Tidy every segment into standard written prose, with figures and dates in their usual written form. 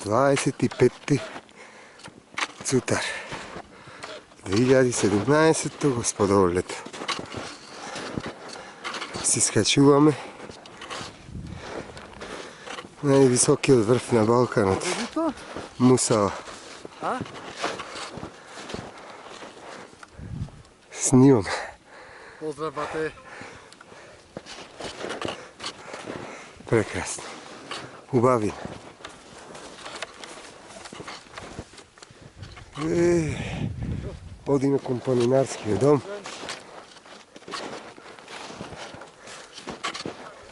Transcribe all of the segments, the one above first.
25. cutar 2017 gospodovo ljeto. Si skačuvame najvisoki vrh na Balkan od Musava. Snimam. Pozdrav, bate. Prekrasno. U Babin. Ovdje ima komponinarski dom.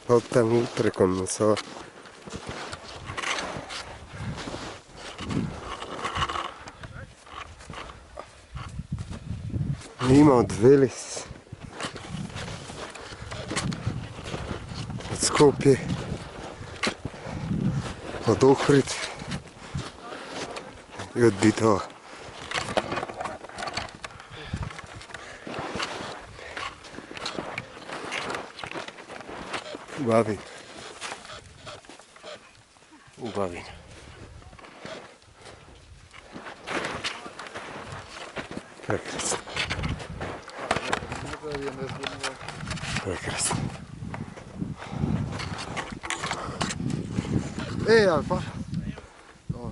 Od tamo preko Musava. Ima od Velis, od Skopje, od Ohrid i od Bitova. Babin. U Babin. Prekrasno. Prekrasno. Alfa. Dobro.